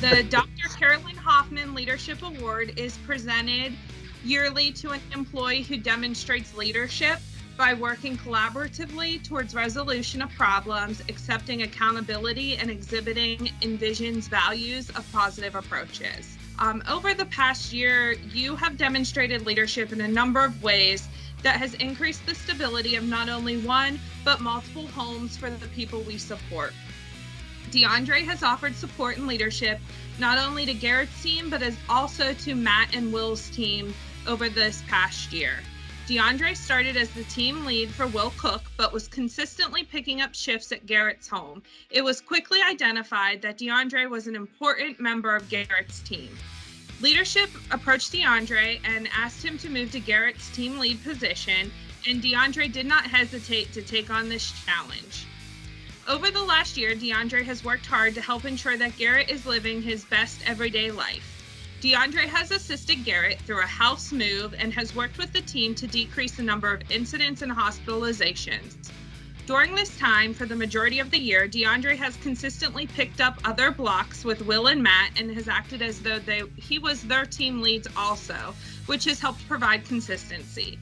The Dr. Carolyn Hoffman Leadership Award is presented yearly to an employee who demonstrates leadership by working collaboratively towards resolution of problems, accepting accountability, and exhibiting InVision's values of positive approaches. Over the past year, you have demonstrated leadership in a number of ways that has increased the stability of not only one, but multiple homes for the people we support. Deandre has offered support and leadership not only to Garrett's team, but also to Matt and Will's team over this past year. Deandre started as the team lead for Will Cook, but was consistently picking up shifts at Garrett's home. It was quickly identified that Deandre was an important member of Garrett's team. Leadership approached Deandre and asked him to move to Garrett's team lead position, and Deandre did not hesitate to take on this challenge. Over the last year, Deandre has worked hard to help ensure that Garrett is living his best everyday life. Deandre has assisted Garrett through a house move and has worked with the team to decrease the number of incidents and hospitalizations. During this time, for the majority of the year, Deandre has consistently picked up other blocks with Will and Matt and has acted as though he was their team leads also, which has helped provide consistency.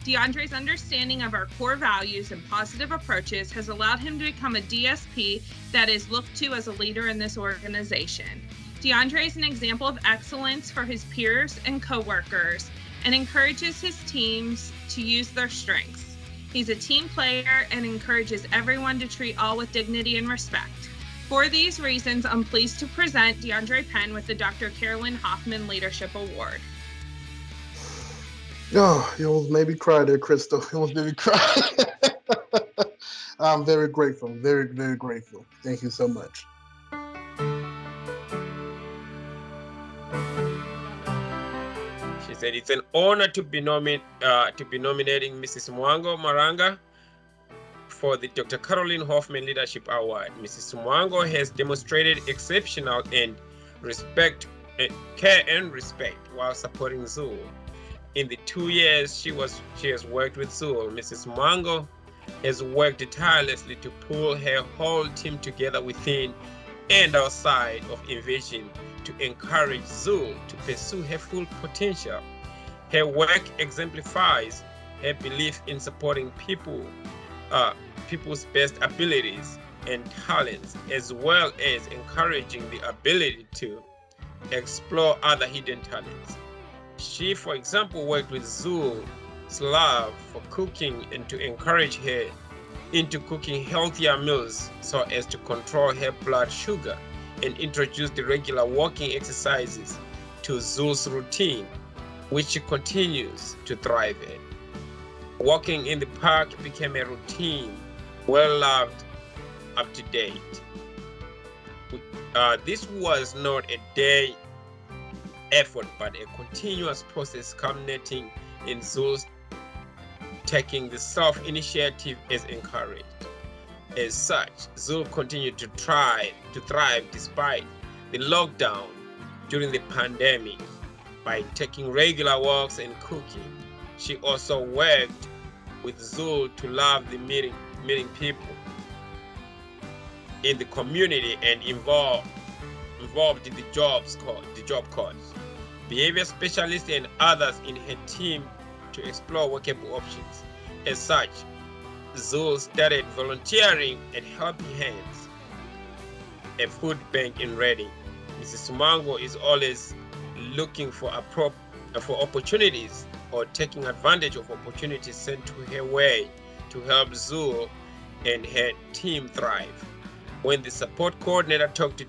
Deandre's understanding of our core values and positive approaches has allowed him to become a DSP that is looked to as a leader in this organization. Deandre is an example of excellence for his peers and coworkers and encourages his teams to use their strengths. He's a team player and encourages everyone to treat all with dignity and respect. For these reasons, I'm pleased to present Deandre Penn with the Dr. Carolyn Hoffman Leadership Award. Oh, you almost made me cry there, Crystal. You almost made me cry. I'm very grateful. Very, very grateful. Thank you so much. She said it's an honor to be nominating Mrs. Mwango Maranga for the Dr. Carolyn Hoffman Leadership Award. Mrs. Mwango has demonstrated exceptional and care and respect while supporting Zul. In the 2 years she has worked with Zul, Mrs. Mwango has worked tirelessly to pull her whole team together within and outside of InVision to encourage Zul to pursue her full potential. Her work exemplifies her belief in supporting people's best abilities and talents, as well as encouraging the ability to explore other hidden talents. She, for example, worked with Zul's love for cooking and to encourage her into cooking healthier meals so as to control her blood sugar and introduce the regular walking exercises to Zul's routine, which she continues to thrive in. Walking in the park became a routine, well loved, up to date. This was not a day effort, but a continuous process culminating in Zul's taking the self-initiative as encouraged. As such, Zul continued to thrive despite the lockdown during the pandemic by taking regular walks and cooking. She also worked with Zul to love the meeting people in the community and involved in the job course, behavior specialists and others in her team to explore workable options. As such, Zul started volunteering at Helping Hands, a food bank in Reading. Mrs. Mwango is always looking for opportunities or taking advantage of opportunities sent to her way to help Zul and her team thrive. When the support coordinator talked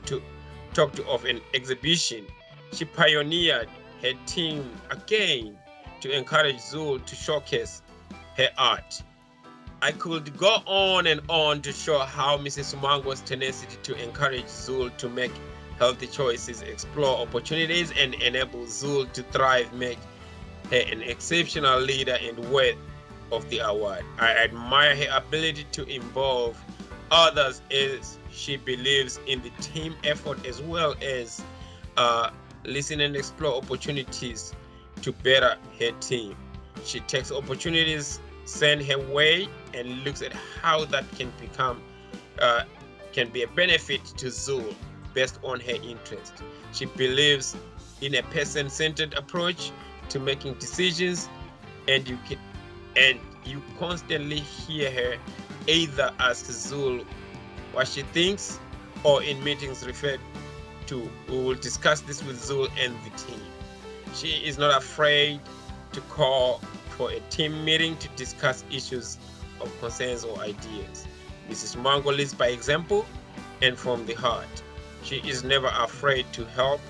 of an exhibition, she pioneered her team again to encourage Zul to showcase her art. I could go on and on to show how Mrs. Mwango's tenacity to encourage Zul to make healthy choices, explore opportunities, and enable Zul to thrive make her an exceptional leader and worthy of the award. I admire her ability to involve others as she believes in the team effort, as well as listen and explore opportunities to better her team. She takes opportunities sent her way and looks at how that can be a benefit to Zul. based on her interest. She believes in a person-centered approach to making decisions, and you constantly hear her either ask Zul what she thinks, or in meetings referred to, we will discuss this with Zul and the team. She is not afraid to call for a team meeting to discuss issues of concerns or ideas. Mrs. Mwango leads by example and from the heart. She is never afraid to help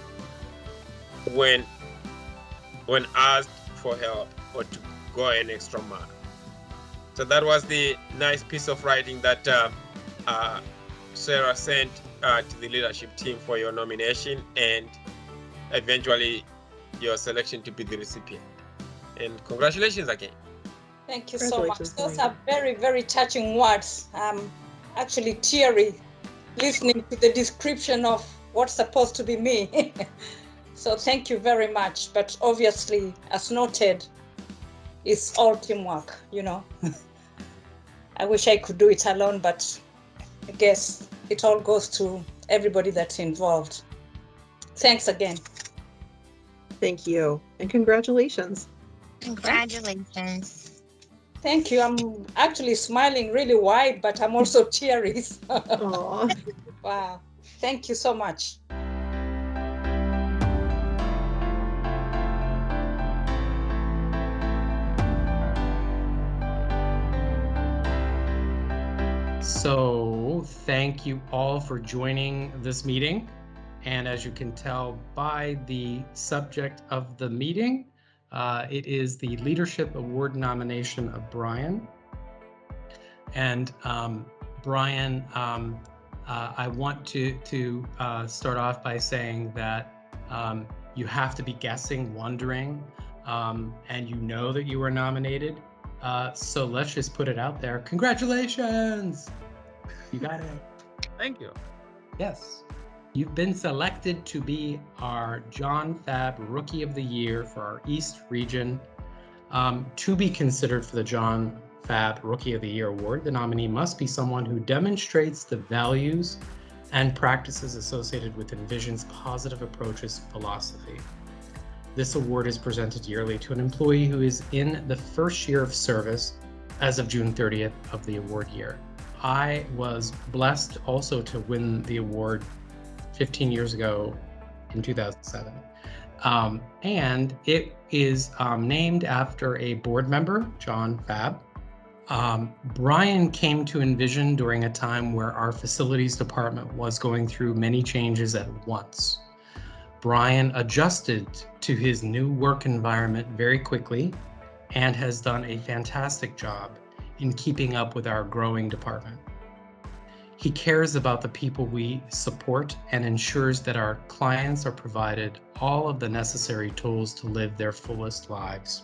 when asked for help or to go an extra mile. So that was the nice piece of writing that Sarah sent to the leadership team for your nomination and eventually your selection to be the recipient. And congratulations again. Thank you so much. Those are very, very touching words. I'm actually teary listening to the description of what's supposed to be me. So thank you very much. But obviously, as noted, it's all teamwork, you know. I wish I could do it alone, but I guess it all goes to everybody that's involved. Thanks again. Thank you, and congratulations. Congratulations. Thank you. I'm actually smiling really wide, but I'm also teary. Aww. Wow. Thank you so much. So thank you all for joining this meeting. And as you can tell by the subject of the meeting, it is the Leadership Award nomination of Bryan. And Bryan, I want to start off by saying that you have to be guessing, wondering, and you know that you were nominated. So let's just put it out there. Congratulations! You got it. Thank you. Yes. You've been selected to be our John Pfab Rookie of the Year for our East Region. To be considered for the John Pfab Rookie of the Year award, the nominee must be someone who demonstrates the values and practices associated with InVision's positive approaches philosophy. This award is presented yearly to an employee who is in the first year of service as of June 30th of the award year. I was blessed also to win the award 15 years ago in 2007. And it is named after a board member, John Pfab. Bryan came to InVision during a time where our facilities department was going through many changes at once. Bryan adjusted to his new work environment very quickly and has done a fantastic job in keeping up with our growing department. He cares about the people we support and ensures that our clients are provided all of the necessary tools to live their fullest lives.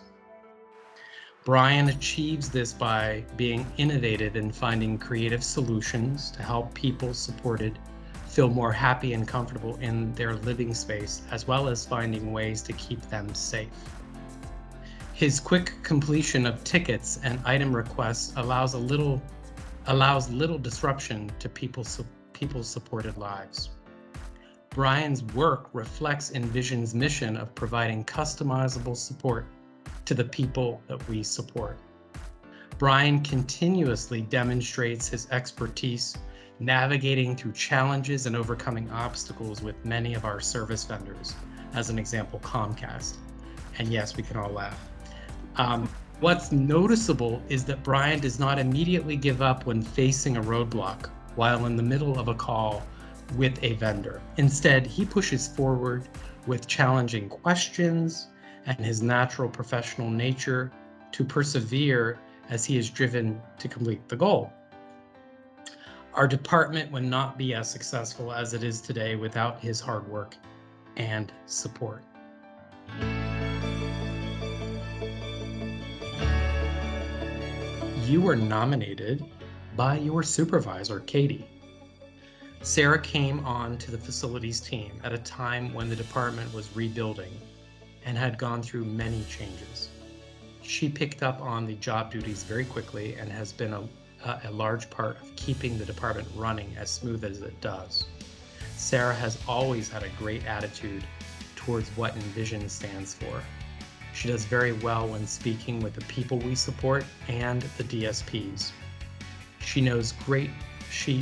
Bryan achieves this by being innovative in finding creative solutions to help people supported feel more happy and comfortable in their living space, as well as finding ways to keep them safe. His quick completion of tickets and item requests allows little disruption to people's supported lives. Bryan's work reflects InVision's mission of providing customizable support to the people that we support. Bryan continuously demonstrates his expertise navigating through challenges and overcoming obstacles with many of our service vendors, as an example, Comcast. And yes, we can all laugh. What's noticeable is that Bryan does not immediately give up when facing a roadblock while in the middle of a call with a vendor. Instead, he pushes forward with challenging questions and his natural professional nature to persevere as he is driven to complete the goal. Our department would not be as successful as it is today without his hard work and support. You were nominated by your supervisor, Katie. Sarah came on to the facilities team at a time when the department was rebuilding and had gone through many changes. She picked up on the job duties very quickly and has been a large part of keeping the department running as smooth as it does. Sarah has always had a great attitude towards what InVision stands for. She does very well when speaking with the people we support and the DSPs. She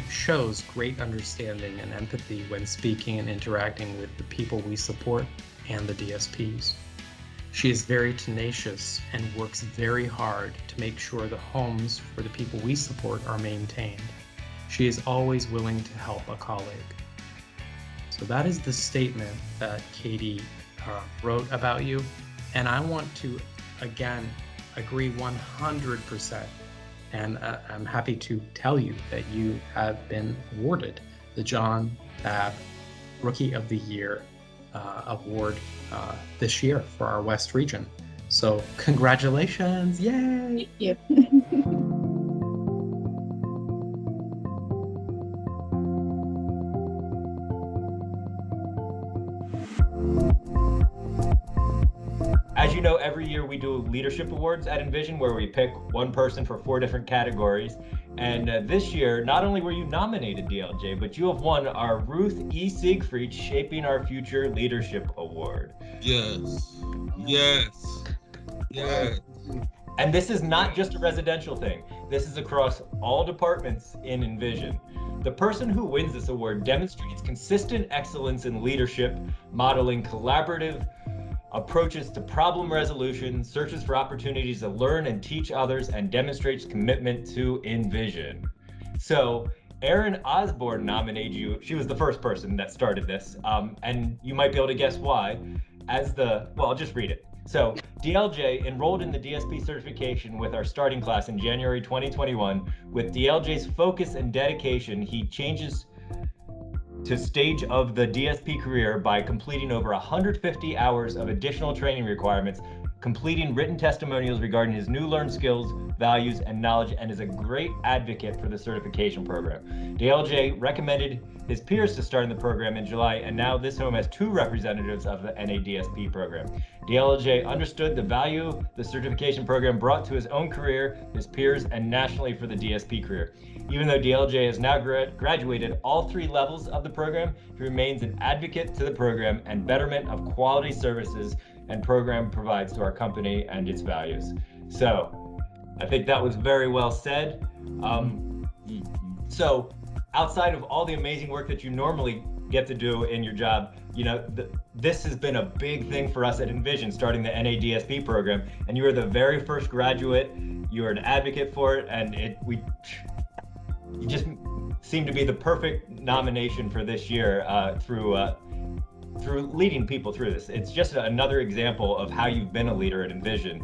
shows great understanding and empathy when speaking and interacting with the people we support and the DSPs. She is very tenacious and works very hard to make sure the homes for the people we support are maintained. She is always willing to help a colleague. So that is the statement that Katie wrote about you. And I want to, again, agree 100%. And I'm happy to tell you that you have been awarded the John Pfab Rookie of the Year award this year for our West region. So congratulations, yay! Thank you. As you know, every year we do leadership awards at InVision where we pick one person for 4 different categories. And this year, not only were you nominated, DLJ, but you have won our Ruth E. Siegfried Shaping Our Future Leadership Award. Yes. Yes. Yes. And this is not just a residential thing. This is across all departments in InVision. The person who wins this award demonstrates consistent excellence in leadership, modeling collaborative approaches to problem resolution, searches for opportunities to learn and teach others, and demonstrates commitment to InVision. So Erin Osborne nominated you. She was the first person that started this, and you might be able to guess why. I'll just read it. So DLJ enrolled in the DSP certification with our starting class in January 2021. With DLJ's focus and dedication, he changes to stage of the DSP career by completing over 150 hours of additional training requirements, completing written testimonials regarding his new learned skills, values, and knowledge, and is a great advocate for the certification program. DLJ recommended his peers to start in the program in July, and now this home has 2 representatives of the NADSP program. DLJ understood the value the certification program brought to his own career, his peers, and nationally for the DSP career. Even though DLJ has now graduated all 3 levels of the program, he remains an advocate to the program and betterment of quality services and program provides to our company and its values. So I think that was very well said. So outside of all the amazing work that you normally get to do in your job, you know, this has been a big thing for us at InVision, starting the NADSP program, and you were the very first graduate. You were an advocate for it, and you just seem to be the perfect nomination for this year through leading people through this. It's just another example of how you've been a leader at InVision.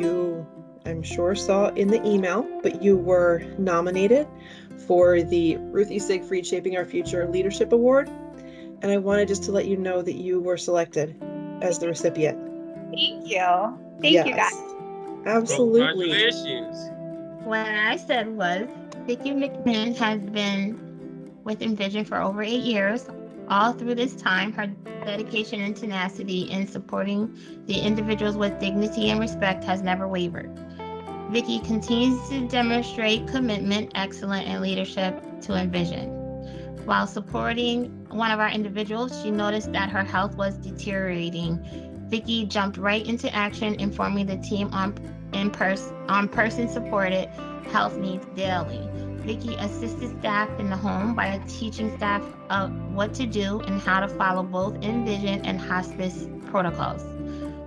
You, I'm sure, saw in the email, but you were nominated for the Ruth E. Siegfried Shaping Our Future Leadership Award. And I wanted just to let you know that you were selected as the recipient. Thank you. Thank you, guys. Absolutely. Congratulations. What I said was, Vicky McMinn has been with InVision for over 8 years. All through this time, her dedication and tenacity in supporting the individuals with dignity and respect has never wavered. Vicky continues to demonstrate commitment, excellence, and leadership to InVision. While supporting one of our individuals, she noticed that her health was deteriorating. Vicky jumped right into action, informing the team on person-supported health needs daily. Vicky assisted staff in the home by teaching staff what to do and how to follow both InVision and hospice protocols.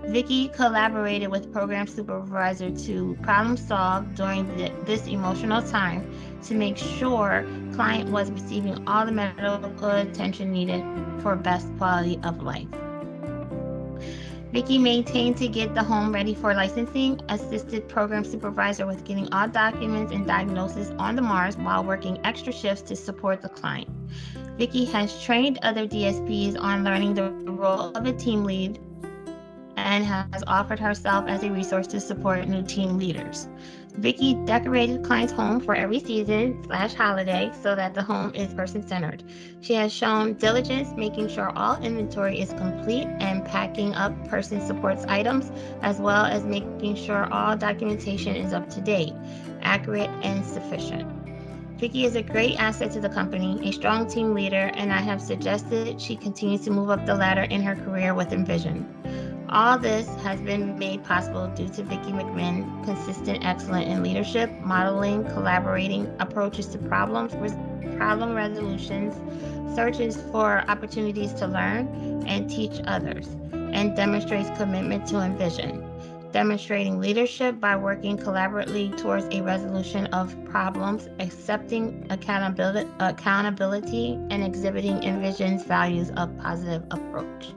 Vicky collaborated with program supervisor to problem solve during this emotional time to make sure client was receiving all the medical attention needed for best quality of life. Vicky maintained to get the home ready for licensing, assisted program supervisor with getting all documents and diagnosis on the MARS while working extra shifts to support the client. Vicky has trained other DSPs on learning the role of a team lead and has offered herself as a resource to support new team leaders. Vicky decorated clients' home for every season/holiday so that the home is person-centered. She has shown diligence making sure all inventory is complete and packing up person supports items, as well as making sure all documentation is up to date, accurate, and sufficient. Vicky is a great asset to the company, a strong team leader, and I have suggested she continues to move up the ladder in her career with InVision. All this has been made possible due to Vicky McMinn, consistent, excellent in leadership, modeling, collaborating, approaches to problem resolutions, searches for opportunities to learn and teach others, and demonstrates commitment to InVision, demonstrating leadership by working collaboratively towards a resolution of problems, accepting accountability, and exhibiting InVision's values of positive approach.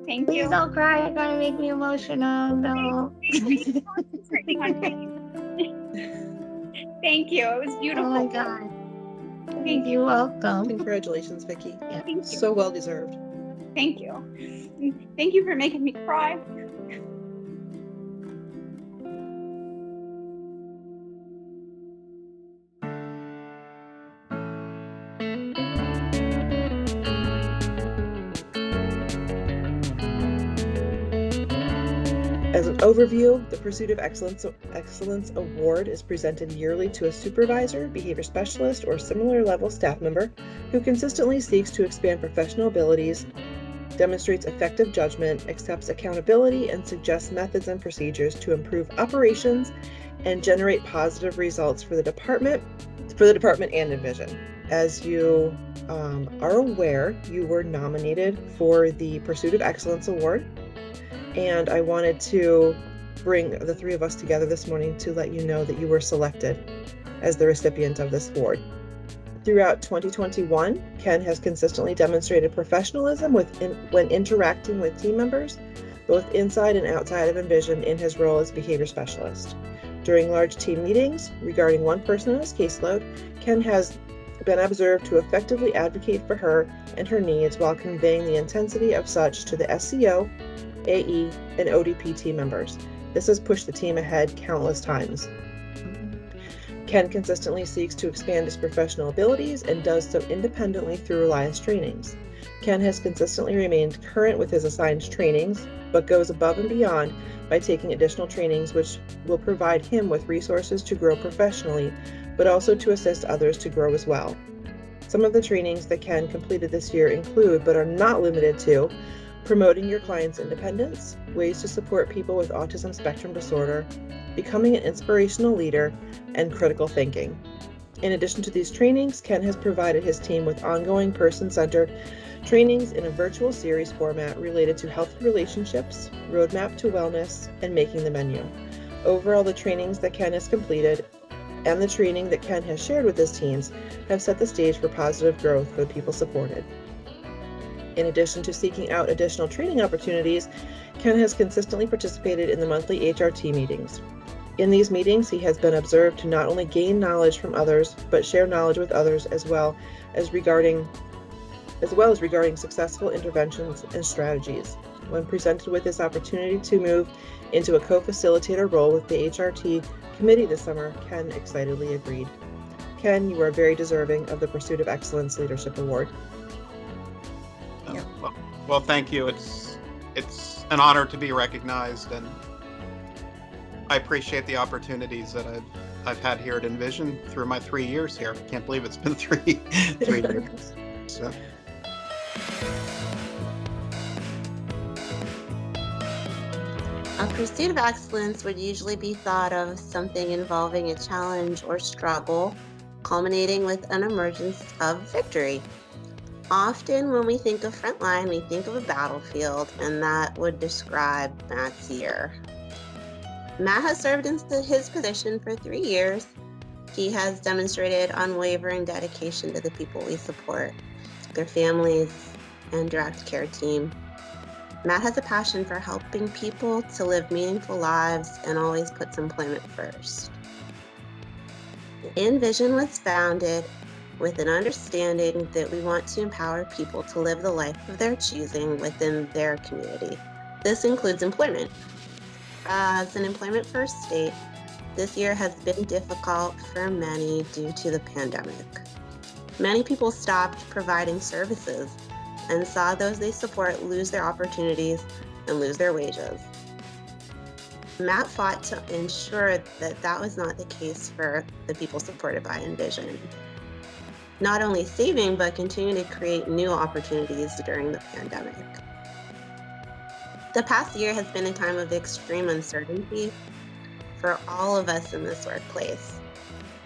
Thank Please you. don't cry, you're gonna make me emotional. No. Thank you. It was beautiful. Oh my God. Thank you. You're welcome. Congratulations, Vicky. Yeah. Thank you. So well deserved. Thank you. Thank you for making me cry. As an overview, the Pursuit of Excellence Award is presented yearly to a supervisor, behavior specialist, or similar level staff member who consistently seeks to expand professional abilities, demonstrates effective judgment, accepts accountability, and suggests methods and procedures to improve operations and generate positive results for the department and InVision. As you are aware, you were nominated for the Pursuit of Excellence Award. And I wanted to bring the three of us together this morning to let you know that you were selected as the recipient of this award. Throughout 2021, Ken has consistently demonstrated professionalism when interacting with team members, both inside and outside of InVision in his role as behavior specialist. During large team meetings regarding one person on his caseload, Ken has been observed to effectively advocate for her and her needs while conveying the intensity of such to the SCO, AE, and ODP team members. This has pushed the team ahead countless times. Ken consistently seeks to expand his professional abilities and does so independently through Reliance trainings. Ken has consistently remained current with his assigned trainings, but goes above and beyond by taking additional trainings which will provide him with resources to grow professionally, but also to assist others to grow as well. Some of the trainings that Ken completed this year include, but are not limited to, promoting your client's independence, ways to support people with autism spectrum disorder, becoming an inspirational leader, and critical thinking. In addition to these trainings, Ken has provided his team with ongoing person-centered trainings in a virtual series format related to healthy relationships, roadmap to wellness, and making the menu. Overall, the trainings that Ken has completed and the training that Ken has shared with his teams have set the stage for positive growth for the people supported. In addition to seeking out additional training opportunities, Ken has consistently participated in the monthly HRT meetings. In these meetings, he has been observed to not only gain knowledge from others, but share knowledge with others as well as regarding successful interventions and strategies. When presented with this opportunity to move into a co-facilitator role with the HRT committee this summer, Ken excitedly agreed. Ken, you are very deserving of the Pursuit of Excellence Leadership Award. Well, thank you. It's an honor to be recognized, and I appreciate the opportunities that I've had here at InVision through my 3 years here. I can't believe it's been three years. So. A pursuit of excellence would usually be thought of something involving a challenge or struggle, culminating with an emergence of victory. Often when we think of frontline, we think of a battlefield, and that would describe Matt's year. Matt has served in his position for 3 years. He has demonstrated unwavering dedication to the people we support, their families, and direct care team. Matt has a passion for helping people to live meaningful lives and always puts employment first. InVision was founded with an understanding that we want to empower people to live the life of their choosing within their community. This includes employment. As an employment first state, this year has been difficult for many due to the pandemic. Many people stopped providing services and saw those they support lose their opportunities and lose their wages. Matt fought to ensure that that was not the case for the people supported by InVision. Not only saving, but continuing to create new opportunities during the pandemic. The past year has been a time of extreme uncertainty for all of us in this workplace.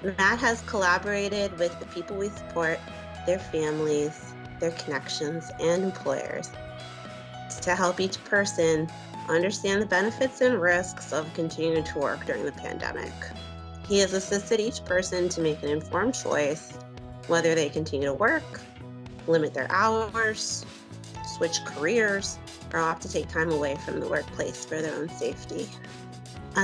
Matt has collaborated with the people we support, their families, their connections, and employers to help each person understand the benefits and risks of continuing to work during the pandemic. He has assisted each person to make an informed choice, whether they continue to work, limit their hours, switch careers, or opt to take time away from the workplace for their own safety.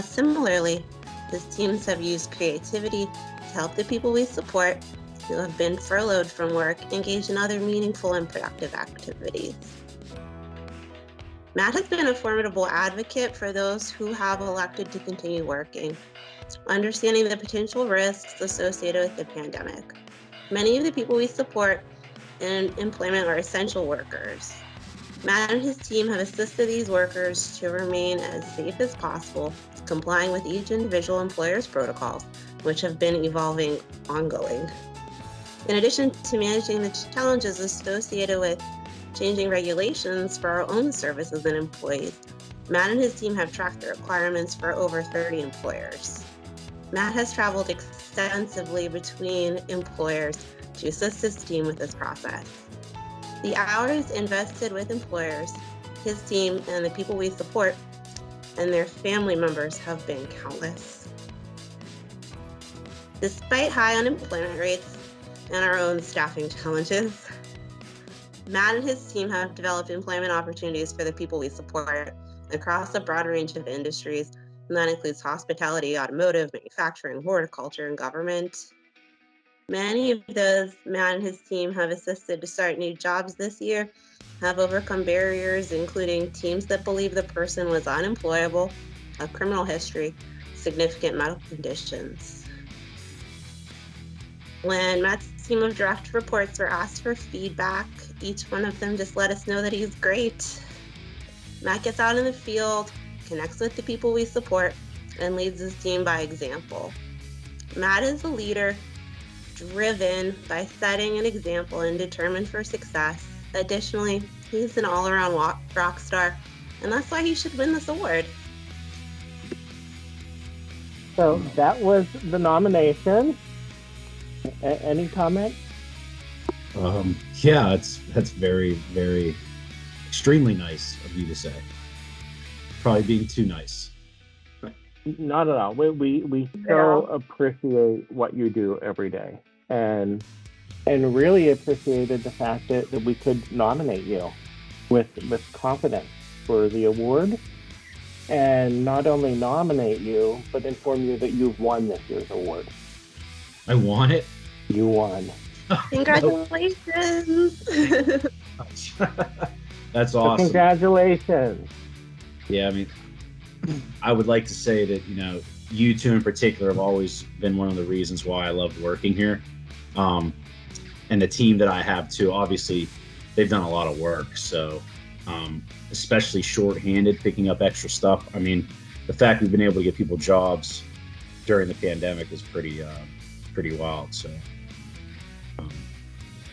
Similarly, his teams have used creativity to help the people we support who have been furloughed from work engage in other meaningful and productive activities. Matt has been a formidable advocate for those who have elected to continue working, understanding the potential risks associated with the pandemic. Many of the people we support in employment are essential workers. Matt and his team have assisted these workers to remain as safe as possible, complying with each individual employer's protocols, which have been evolving ongoing. In addition to managing the challenges associated with changing regulations for our own services and employees, Matt and his team have tracked the requirements for over 30 employers. Matt has traveled extensively between employers to assist his team with this process. The hours invested with employers, his team, and the people we support and their family members have been countless. Despite high unemployment rates and our own staffing challenges, Matt and his team have developed employment opportunities for the people we support across a broad range of industries, and that includes hospitality, automotive, manufacturing, horticulture, and government. Many of those Matt and his team have assisted to start new jobs this year, have overcome barriers, including teams that believe the person was unemployable, a criminal history, significant medical conditions. When Matt's team of direct reports were asked for feedback, each one of them just let us know that he's great. Matt gets out in the field, connects with the people we support, and leads his team by example. Matt is a leader driven by setting an example and determined for success. Additionally, he's an all-around rock star, and that's why he should win this award. So that was the nomination. Any comment? Yeah, that's very, very, extremely nice of you to say. Probably being too nice. Not at all. We so appreciate what you do every day, and really appreciated the fact that we could nominate you with confidence for the award, and not only nominate you, but inform you that you've won this year's award. I won it? You won. Congratulations. That's So awesome. congratulations. Yeah, I mean, I would like to say that, you two in particular have always been one of the reasons why I love working here. And the team that I have too, obviously, they've done a lot of work. So, especially shorthanded, picking up extra stuff. I mean, the fact we've been able to get people jobs during the pandemic is pretty wild. So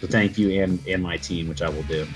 thank you and my team, which I will do.